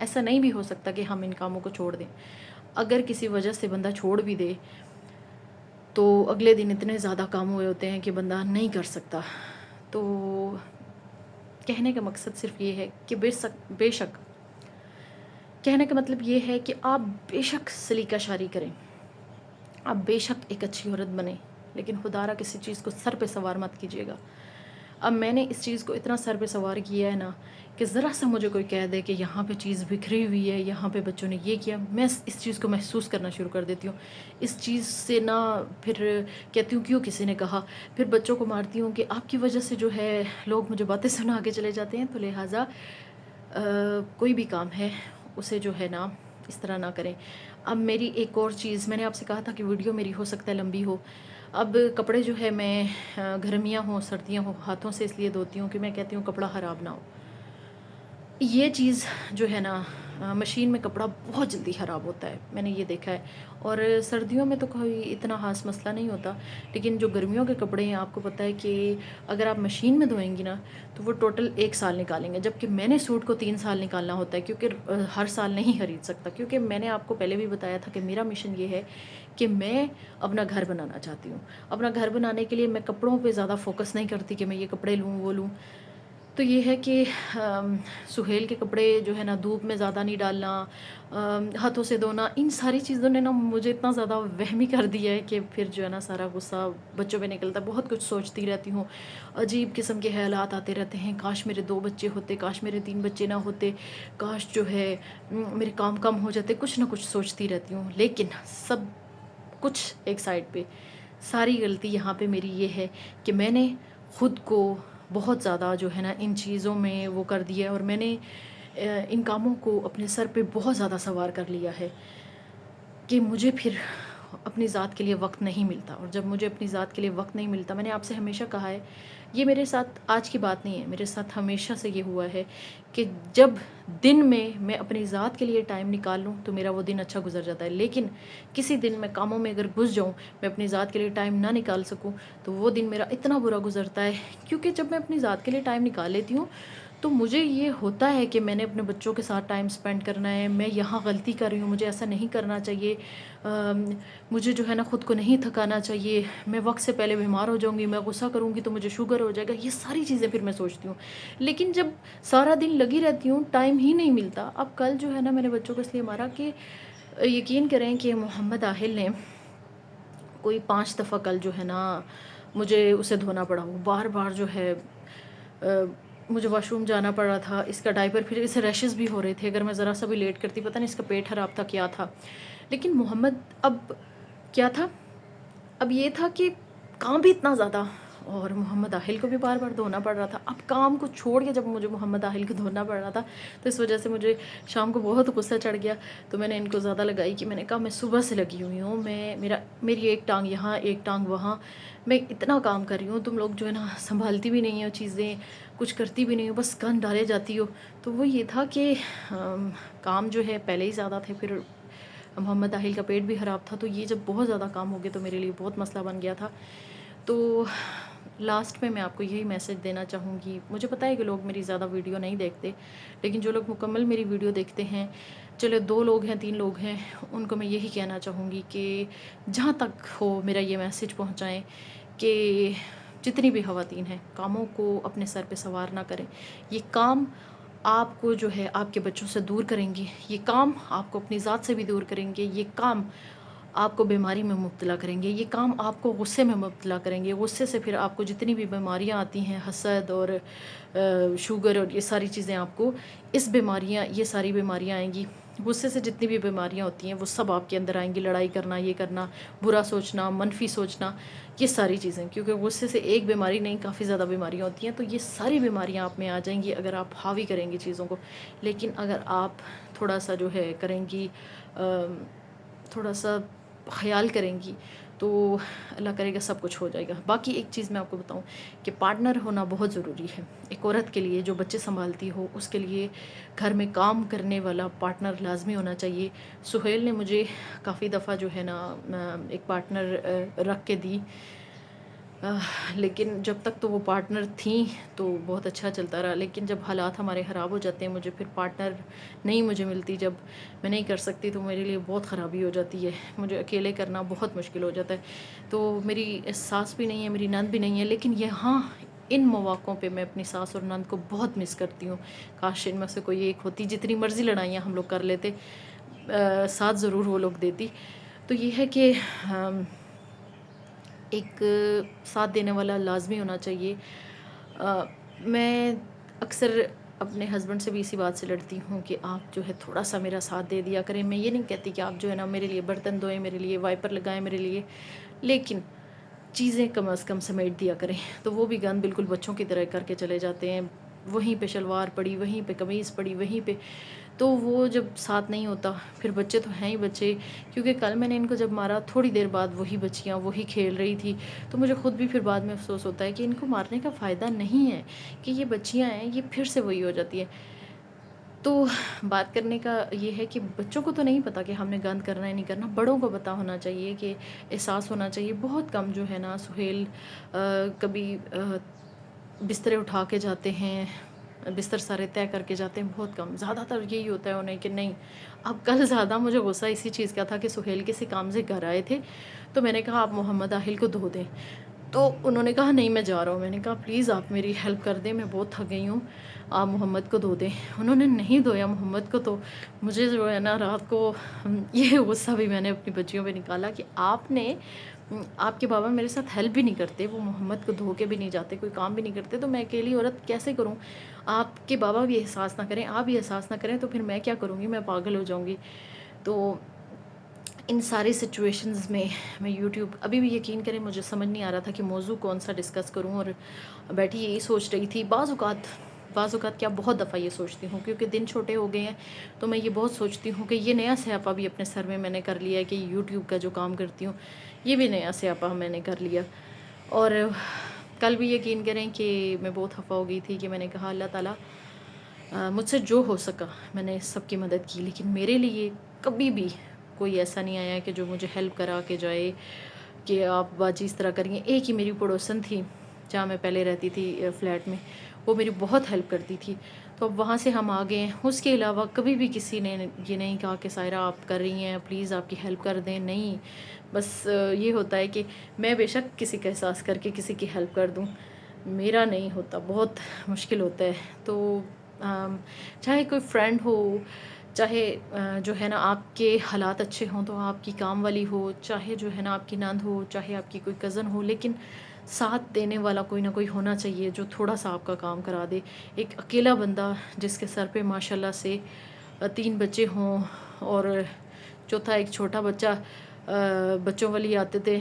ایسا نہیں بھی ہو سکتا کہ ہم ان کاموں کو چھوڑ دیں. اگر کسی وجہ سے بندہ چھوڑ بھی دے تو اگلے دن اتنے زیادہ کام ہوئے ہوتے ہیں کہ بندہ نہیں کر سکتا. تو کہنے کا مقصد صرف یہ ہے کہ بے شک کہنے کا مطلب یہ ہے کہ آپ بے شک سلیقہ شاری کریں، آپ بے شک ایک اچھی عورت بنیں، لیکن خدا را کسی چیز کو سر پہ سوار مت کیجیے گا. اب میں نے اس چیز کو اتنا سر پہ سوار کیا ہے نا کہ ذرا سا مجھے کوئی کہہ دے کہ یہاں پہ چیز بکھری ہوئی ہے، یہاں پہ بچوں نے یہ کیا، میں اس چیز کو محسوس کرنا شروع کر دیتی ہوں. اس چیز سے نا پھر کہتی ہوں کیوں کسی نے کہا، پھر بچوں کو مارتی ہوں کہ آپ کی وجہ سے جو ہے لوگ مجھے باتیں سنا کے چلے جاتے ہیں. تو لہٰذا کوئی بھی کام ہے اسے جو ہے نا اس طرح نہ کریں. اب میری ایک اور چیز، میں نے آپ سے کہا تھا کہ ویڈیو میری ہو سکتا ہے لمبی ہو. اب کپڑے جو ہے میں گرمیاں ہوں سردیاں ہوں ہاتھوں سے اس لیے دھوتی ہوں کہ میں کہتی ہوں کپڑا خراب نہ ہو. یہ چیز جو ہے نا مشین میں کپڑا بہت جلدی خراب ہوتا ہے، میں نے یہ دیکھا ہے. اور سردیوں میں تو کوئی اتنا خاص مسئلہ نہیں ہوتا، لیکن جو گرمیوں کے کپڑے ہیں آپ کو پتہ ہے کہ اگر آپ مشین میں دھوئیں گی نا تو وہ ٹوٹل 1 سال نکالیں گے، جبکہ میں نے سوٹ کو 3 سال نکالنا ہوتا ہے، کیونکہ ہر سال نہیں خرید سکتا. کیونکہ میں نے آپ کو پہلے بھی بتایا تھا کہ میرا مشن یہ ہے کہ میں اپنا گھر بنانا چاہتی ہوں. اپنا گھر بنانے کے لیے میں کپڑوں پہ زیادہ فوکس نہیں کرتی کہ میں یہ کپڑے لوں وہ لوں. تو یہ ہے کہ سہیل کے کپڑے جو ہے نا دھوپ میں زیادہ نہیں ڈالنا، ہاتھوں سے دھونا، ان ساری چیزوں نے نا مجھے اتنا زیادہ وہمی کر دیا ہے کہ پھر جو ہے نا سارا غصہ بچوں پہ نکلتا ہے. بہت کچھ سوچتی رہتی ہوں، عجیب قسم کے خیالات آتے رہتے ہیں. کاش میرے 2 بچے ہوتے، کاش میرے 3 بچے نہ ہوتے، کاش جو ہے میرے کام کم ہو جاتے. کچھ نہ کچھ سوچتی رہتی ہوں، لیکن سب کچھ ایک سائڈ پہ ساری غلطی یہاں پہ میری یہ ہے کہ میں نے خود کو بہت زیادہ جو ہے نا ان چیزوں میں وہ کر دیا ہے، اور میں نے ان کاموں کو اپنے سر پہ بہت زیادہ سوار کر لیا ہے کہ مجھے پھر اپنی ذات کے لیے وقت نہیں ملتا. اور جب مجھے اپنی ذات کے لیے وقت نہیں ملتا، میں نے آپ سے ہمیشہ کہا ہے، یہ میرے ساتھ آج کی بات نہیں ہے، میرے ساتھ ہمیشہ سے یہ ہوا ہے کہ جب دن میں اپنی ذات کے لیے ٹائم نکال لوں تو میرا وہ دن اچھا گزر جاتا ہے. لیکن کسی دن میں کاموں میں اگر گھس جاؤں، میں اپنی ذات کے لیے ٹائم نہ نکال سکوں، تو وہ دن میرا اتنا برا گزرتا ہے. کیونکہ جب میں اپنی ذات کے لیے ٹائم نکال لیتی ہوں تو مجھے یہ ہوتا ہے کہ میں نے اپنے بچوں کے ساتھ ٹائم سپینڈ کرنا ہے، میں یہاں غلطی کر رہی ہوں، مجھے ایسا نہیں کرنا چاہیے، مجھے جو ہے نا خود کو نہیں تھکانا چاہیے، میں وقت سے پہلے بیمار ہو جاؤں گی، میں غصہ کروں گی تو مجھے شوگر ہو جائے گا. یہ ساری چیزیں پھر میں سوچتی ہوں، لیکن جب سارا دن لگی رہتی ہوں ٹائم ہی نہیں ملتا. اب کل جو ہے نا میں نے بچوں کو اس لیے مارا کہ یقین کریں کہ محمد آہل نے کوئی 5 دفعہ کل جو ہے نا مجھے اسے دھونا پڑا. وہ بار بار جو ہے مجھے واش روم جانا پڑ رہا تھا، اس کا ڈائپر، پھر اسے ریشز بھی ہو رہے تھے اگر میں ذرا سا بھی لیٹ کرتی، پتہ نہیں اس کا پیٹ خراب تھا کیا تھا. لیکن محمد اب کیا تھا، اب یہ تھا کہ کام بھی اتنا زیادہ، اور محمد آہل کو بھی بار بار دھونا پڑ رہا تھا. اب کام کو چھوڑ کے جب مجھے محمد آہل کو دھونا پڑ رہا تھا تو اس وجہ سے مجھے شام کو بہت غصہ چڑھ گیا. تو میں نے ان کو زیادہ لگائی کہ میں نے کہا میں صبح سے لگی ہوئی ہوں، میری ایک ٹانگ یہاں ایک ٹانگ وہاں، میں اتنا کام کر رہی ہوں، تم لوگ جو ہے نا سنبھالتی بھی نہیں ہو چیزیں، کچھ کرتی بھی نہیں ہو، بس کان ڈالے جاتی ہو. تو وہ یہ تھا کہ کام جو ہے پہلے ہی زیادہ تھے، پھر محمد آہل کا پیٹ بھی خراب تھا، تو یہ جب بہت زیادہ کام ہو گئے تو میرے لیے بہت مسئلہ بن گیا تھا. تو لاسٹ میں آپ کو یہی میسج دینا چاہوں گی، مجھے پتہ ہے کہ لوگ میری زیادہ ویڈیو نہیں دیکھتے، لیکن جو لوگ مکمل میری ویڈیو دیکھتے ہیں، چلے 2 لوگ ہیں 3 لوگ ہیں، ان کو میں یہی کہنا چاہوں گی کہ جہاں تک ہو میرا یہ میسج پہنچائیں کہ جتنی بھی خواتین ہیں کاموں کو اپنے سر پہ سوار نہ کریں. یہ کام آپ کو جو ہے آپ کے بچوں سے دور کریں گے، یہ کام آپ کو اپنی ذات سے بھی دور کریں گے، یہ کام آپ کو بیماری میں مبتلا کریں گے، یہ کام آپ کو غصے میں مبتلا کریں گے. غصے سے پھر آپ کو جتنی بھی بیماریاں آتی ہیں، حسد اور شوگر اور یہ ساری چیزیں، آپ کو یہ ساری بیماریاں آئیں گی. غصے سے جتنی بھی بیماریاں ہوتی ہیں وہ سب آپ کے اندر آئیں گی. لڑائی کرنا، یہ کرنا، برا سوچنا، منفی سوچنا، یہ ساری چیزیں، کیونکہ غصے سے ایک بیماری نہیں کافی زیادہ بیماریاں ہوتی ہیں. تو یہ ساری بیماریاں آپ میں آ جائیں گی اگر آپ حاوی کریں گی چیزوں کو. لیکن اگر آپ تھوڑا سا جو ہے کریں گی، تھوڑا سا خیال کریں گی، تو اللہ کرے گا سب کچھ ہو جائے گا. باقی ایک چیز میں آپ کو بتاؤں کہ پارٹنر ہونا بہت ضروری ہے ایک عورت کے لیے، جو بچے سنبھالتی ہو اس کے لیے گھر میں کام کرنے والا پارٹنر لازمی ہونا چاہیے. سہیل نے مجھے کافی دفعہ جو ہے نا ایک پارٹنر رکھ کے دی، لیکن جب تک تو وہ پارٹنر تھیں تو بہت اچھا چلتا رہا، لیکن جب حالات ہمارے خراب ہو جاتے ہیں، مجھے پھر پارٹنر نہیں مجھے ملتی، جب میں نہیں کر سکتی تو میرے لیے بہت خرابی ہو جاتی ہے، مجھے اکیلے کرنا بہت مشکل ہو جاتا ہے. تو میری ساس بھی نہیں ہے، میری نند بھی نہیں ہے، لیکن یہاں ان مواقعوں پہ میں اپنی ساس اور نند کو بہت مس کرتی ہوں. کاش ان میں سے کوئی ایک ہوتی، جتنی مرضی لڑائیاں ہم لوگ کر لیتے ساتھ ضرور وہ لوگ دیتی. تو یہ ہے کہ ایک ساتھ دینے والا لازمی ہونا چاہیے. میں اکثر اپنے ہسبینڈ سے بھی اسی بات سے لڑتی ہوں کہ آپ جو ہے تھوڑا سا میرا ساتھ دے دیا کریں. میں یہ نہیں کہتی کہ آپ جو ہے نا میرے لیے برتن دھوئیں، میرے لیے وائپر لگائیں میرے لیے، لیکن چیزیں کم از کم سمیٹ دیا کریں. تو وہ بھی گند بالکل بچوں کی طرح کر کے چلے جاتے ہیں، وہیں پہ شلوار پڑی، وہیں پہ قمیض پڑی، وہیں پہ. تو وہ جب ساتھ نہیں ہوتا، پھر بچے تو ہیں ہی بچے. کیونکہ کل میں نے ان کو جب مارا، تھوڑی دیر بعد وہی بچیاں وہی کھیل رہی تھی. تو مجھے خود بھی پھر بعد میں افسوس ہوتا ہے کہ ان کو مارنے کا فائدہ نہیں ہے، کہ یہ بچیاں ہیں، یہ پھر سے وہی ہو جاتی ہیں. تو بات کرنے کا یہ ہے کہ بچوں کو تو نہیں پتہ کہ ہم نے گند کرنا ہے نہیں کرنا، بڑوں کو پتہ ہونا چاہیے، کہ احساس ہونا چاہیے. بہت کم جو ہے نا سہیل کبھی بسترے اٹھا کے جاتے ہیں، بستر سارے طے کر کے جاتے ہیں، بہت کم. زیادہ تر یہی ہوتا ہے انہیں کہ نہیں. اب کل زیادہ مجھے غصہ اسی چیز کا تھا کہ سہیل کسی کام سے گھر آئے تھے، تو میں نے کہا آپ محمد آہل کو دھو دیں. تو انہوں نے کہا نہیں میں جا رہا ہوں. میں نے کہا پلیز آپ میری ہیلپ کر دیں، میں بہت تھک گئی ہوں، آپ محمد کو دھو دیں. انہوں نے نہیں دھویا محمد کو. تو مجھے جو ہے نا رات کو یہ غصہ بھی میں نے اپنی بچیوں پہ نکالا کہ آپ کے بابا میرے ساتھ ہیلپ بھی نہیں کرتے، وہ محمد کو دھو کے بھی نہیں جاتے، کوئی کام بھی نہیں کرتے، تو میں اکیلی عورت کیسے کروں؟ آپ کے بابا بھی احساس نہ کریں، آپ بھی احساس نہ کریں، تو پھر میں کیا کروں گی؟ میں پاگل ہو جاؤں گی. تو ان ساری سچویشنز میں یوٹیوب ابھی بھی یقین کریں مجھے سمجھ نہیں آ رہا تھا کہ موضوع کون سا ڈسکس کروں، اور بیٹھی یہی سوچ رہی تھی. بعض اوقات کیا بہت دفعہ یہ سوچتی ہوں، کیونکہ دن چھوٹے ہو گئے ہیں، تو میں یہ بہت سوچتی ہوں کہ یہ نیا سیاپا بھی اپنے سر میں نے کر لیا ہے، کہ یوٹیوب کا جو کام کرتی ہوں یہ بھی نیا سیاپا میں نے کر لیا. اور کل بھی یقین کریں کہ میں بہت خفا ہو گئی تھی، کہ میں نے کہا اللہ تعالیٰ مجھ سے جو ہو سکا میں نے سب کی مدد کی، لیکن میرے لیے کبھی بھی کوئی ایسا نہیں آیا کہ جو مجھے ہیلپ کرا کے جائے کہ آپ باجی اس طرح کریے. ایک ہی میری پڑوسن تھی جہاں میں پہلے رہتی تھی فلیٹ میں، وہ میری بہت ہیلپ کرتی تھی. تو اب وہاں سے ہم آ گئے ہیں. اس کے علاوہ کبھی بھی کسی نے یہ نہیں کہا کہ سائرہ آپ کر رہی ہیں پلیز آپ کی ہیلپ کر دیں. نہیں، بس یہ ہوتا ہے کہ میں بے شک کسی کا احساس کر کے کسی کی ہیلپ کر دوں، میرا نہیں ہوتا، بہت مشکل ہوتا ہے. تو چاہے کوئی فرینڈ ہو، چاہے جو ہے نا آپ کے حالات اچھے ہوں تو آپ کی کام والی ہو، چاہے جو ہے نا آپ کی نند ہو، چاہے آپ کی کوئی کزن ہو، لیکن ساتھ دینے والا کوئی نہ کوئی ہونا چاہیے جو تھوڑا سا آپ کا کام کرا دے. ایک اکیلا بندہ جس کے سر پہ ماشاءاللہ سے 3 بچے ہوں، اور چوتھا ایک چھوٹا بچہ، بچوں والی آتے تھے،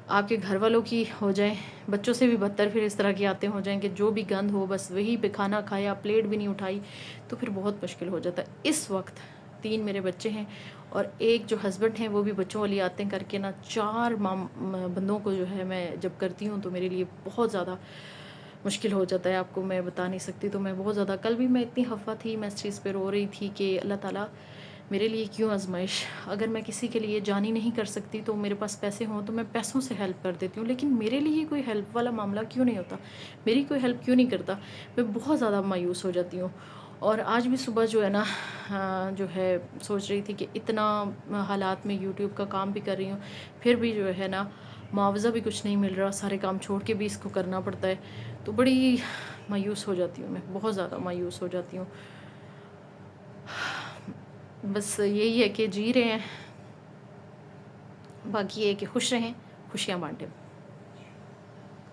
آپ کے گھر والوں کی ہو جائیں، بچوں سے بھی بدتر پھر اس طرح کی آتے ہو جائیں کہ جو بھی گند ہو بس وہی پہ کھانا کھایا، پلیٹ بھی نہیں اٹھائی، تو پھر بہت مشکل ہو جاتا ہے. اس وقت 3 میرے بچے ہیں، اور ایک جو ہسبینڈ ہیں وہ بھی بچوں والی آتے کر کے نا 4 بندوں کو جو ہے میں جب کرتی ہوں تو میرے لیے بہت زیادہ مشکل ہو جاتا ہے. آپ کو میں بتا نہیں سکتی. تو میں بہت زیادہ کل بھی میں اتنی خفا تھی، میں اس چیز پہ رو رہی تھی کہ اللہ تعالیٰ میرے لیے کیوں آزمائش؟ اگر میں کسی کے لیے جانی نہیں کر سکتی تو میرے پاس پیسے ہوں تو میں پیسوں سے ہیلپ کر دیتی ہوں، لیکن میرے لیے کوئی ہیلپ والا معاملہ کیوں نہیں ہوتا؟ میری کوئی ہیلپ کیوں نہیں کرتا؟ میں بہت زیادہ مایوس ہو جاتی ہوں. اور آج بھی صبح جو ہے نا جو ہے سوچ رہی تھی کہ اتنا حالات میں یوٹیوب کا کام بھی کر رہی ہوں، پھر بھی جو ہے نا معاوضہ بھی کچھ نہیں مل رہا، سارے کام چھوڑ کے بھی اس کو کرنا پڑتا ہے. تو بڑی مایوس ہو جاتی ہوں، میں بہت زیادہ مایوس ہو جاتی ہوں. بس یہی ہے کہ جی رہے ہیں، باقی یہ کہ خوش رہیں، خوشیاں بانٹیں.